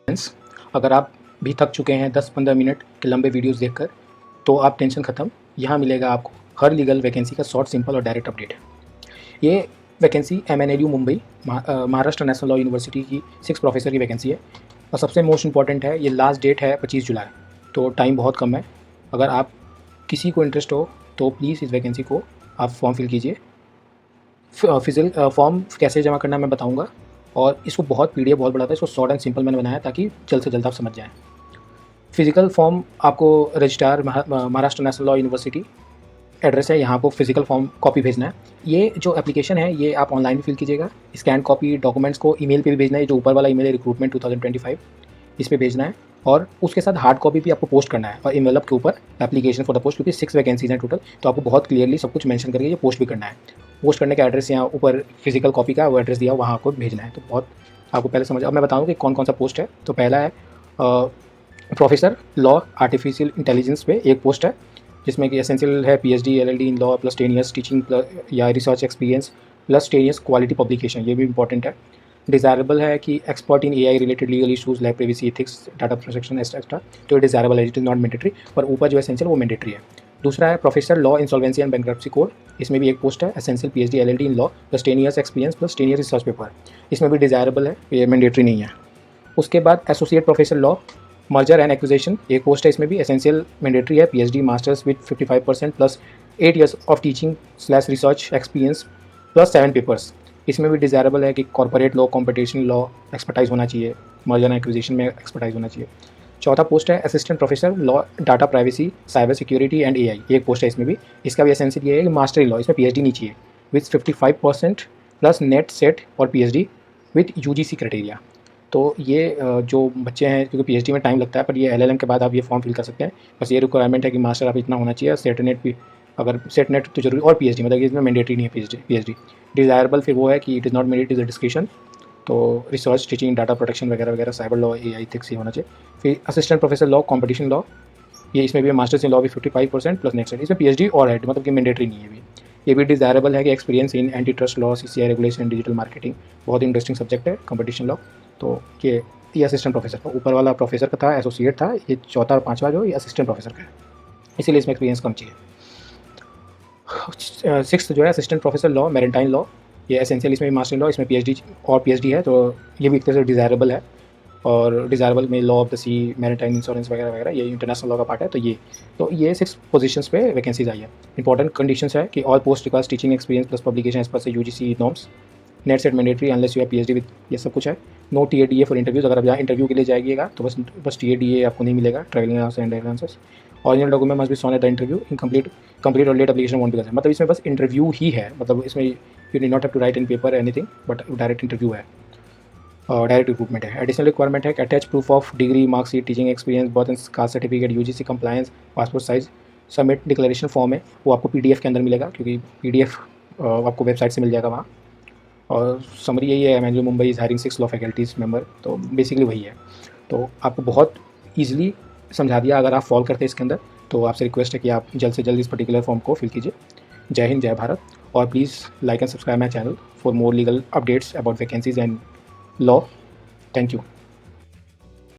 Friends, अगर आप भी थक चुके हैं 10-15 मिनट के लंबे वीडियोस देखकर, तो आप टेंशन ख़त्म। यहाँ मिलेगा आपको हर लीगल वैकेंसी का शॉर्ट, सिंपल और डायरेक्ट अपडेट। ये vacancy MNLU Mumbai Maharashtra national law university की 6 प्रोफेसर की वैकेंसी है और सबसे मोस्ट इंपॉर्टेंट है, ये लास्ट डेट है 25 जुलाई, तो टाइम बहुत कम है। अगर आप किसी को इंटरेस्ट हो तो प्लीज़ इस वैकेंसी को आप फॉर्म फिल कीजिए। फॉर्म कैसे जमा करना मैं बताऊँगा, और इसको बहुत PDF बहुत बड़ा था, इसको शॉर्ट एंड सिंपल मैंने बनाया ताकि जल्द से जल्द आप समझ जाएँ। फिज़िकल फॉर्म आपको registrar Maharashtra national law university address है, यहाँ आपको फिज़िकल फॉर्म कॉपी भेजना है। ये जो एप्लीकेशन है ये आप ऑनलाइन भी फिल कीजिएगा। स्कैन कॉपी डॉक्यूमेंट्स को ईमेल पे भी भेजना है, जो ऊपर वाला ईमेल है रिक्रूटमेंट 2025, इस पे भेजना है। और उसके साथ हार्ड कॉपी भी आपको पोस्ट करना है और एनवेलप के ऊपर एप्लीकेशन फॉर द पोस्ट, क्योंकि 6 वैकेंसीज हैं टोटल, तो आपको बहुत क्लियरली सब कुछ मेंशन करके ये पोस्ट भी करना है। पोस्ट करने का एड्रेस यहाँ ऊपर फिजिकल कॉपी का वो एड्रेस दिया, वहाँ आपको भेजना है। तो बहुत आपको पहले समझ। अब मैं बताऊँ कि कौन कौन सा पोस्ट है। तो पहला है प्रोफेसर लॉ आर्टिफिशियल इंटेलिजेंस पे एक पोस्ट है, जिसमें कि एसेंशियल है PhD LLD in law plus 10 years teaching या research experience plus 10 years quality publication, ये भी इंपॉर्टेंट है। डिज़ायरेबल है कि expert in AI related legal issues like privacy ethics data protection etcetera, तो ये डिज़ायरेबल है, इट इज़ नॉट मैंडेटरी। पर ऊपर जो एसेंशियल वो मैंडेटरी है। दूसरा है professor law insolvency and bankruptcy code, इसमें भी एक पोस्ट है, essential PhD LLD in law plus 10 years experience plus 10 year research paper, इसमें भी डिज़ायरेबल है, ये मैंडेटरी नहीं है। उसके बाद associate professor law merger and acquisition एक पोस्ट है, इसमें भी एसेंशियल मैंडेटरी है, PhD masters with 55% plus 8 years of teaching / research experience plus 7 papers, इसमें भी डिज़ायरेबल है कि corporate law competition law expertise होना चाहिए, मर्जर एंड एक्विजिशन में एक्सपर्टाइज होना चाहिए। चौथा पोस्ट है assistant professor law data privacy cyber security and AI, एक पोस्ट है इसमें भी, इसका भी एसेंशियल ये है कि मास्टर लॉ, इसमें PhD नहीं चाहिए, विथ 55% प्लस नेट सेट और PhD विथ UGC क्राइटेरिया। तो ये जो बच्चे हैं, क्योंकि PhD में टाइम लगता है, पर ये LLM के बाद आप ये फॉर्म फिल कर सकते हैं। बस ये रिक्वायरमेंट है कि मास्टर आप इतना होना चाहिए, सेट नेट भी, अगर सेट नेट तो जरूरी, और PhD, मतलब इसमें मैंडेटरी नहीं है PhD। डिज़ायरेबल फिर वो है कि it is not mandatory, is a description, तो रिसर्च टीचिंग डाटा प्रोटेक्शन वगैरह वगैरह, साइबर लॉ AI एथिक्स ये होना चाहिए। फिर assistant professor law competition law, ये इसमें भी मास्टर्स इन लॉ भी 55% प्लस नेक्स्ट, इसमें PhD और है, मतलब कि मैंडेटरी नहीं है भी। ये भी डिज़ायरेबल है कि experience in anti trust law, CCI regulation, digital marketing, बहुत इंटरेस्टिंग सब्जेक्ट है कॉम्पिटिशन लॉ। तो ये असिस्टेंट प्रोफेसर का, ऊपर वाला प्रोफेसर का था, एसोसिएट था, ये चौथा और पांचवा जो ये असिस्टेंट प्रोफेसर का है, इसीलिए इसमें एक्सपीरियंस कम चाहिए। 6th जो है assistant professor law maritime law, ये एसेंशियल, इसमें भी मास्टर इन लॉ, इसमें PhD और PhD है, तो ये भी एक तरह से डिज़ायरेबल है। और डिज़ायरेबल में law of the sea, maritime insurance वगैरह वगैरह, ये इंटरनेशनल लॉ का पार्ट है। तो ये 6 पोजीशंस पे वैकेंसीज आई है। इंपॉर्टेंट कंडीशंस है कि all post requires teaching experience plus publication as per से UGC norms, net set mandatory unless you have PhD with, ये सब कुछ है। नो TADA फॉर इंटरव्यूज़, अगर आप यहाँ इंटरव्यू के लिए जाइएगा तो बस TADA आपको नहीं मिलेगा, travelling and answers. Original document must be shown at the interview, incomplete और late application won't be considered, मतलब इसमें बस इंटरव्यू ही है, मतलब इसमें you need not have to write in paper anything, but direct interview है, डायरेक्ट रिक्रूटमेंट है। एडिशनल रिक्वायरमेंट है कि attach proof of degree, marksheet, teaching experience, birth and caste certificate, UGC compliance, passport size, submit declaration form है, वो आपको PDF के अंदर मिलेगा, क्योंकि PDF आपको वेबसाइट से मिल जाएगा वहाँ। और समरी यही है, MNLU Mumbai is hiring 6 law faculties member, तो बेसिकली वही है। तो आपको बहुत ईजिली समझा दिया, अगर आप फॉलो करते हैं इसके अंदर, तो आपसे रिक्वेस्ट है कि आप जल्द से जल्द इस पर्टिकुलर फॉर्म को फिल कीजिए। जय हिंद, जय भारत, और please like and subscribe my channel for more legal updates about vacancies and law. Thank you.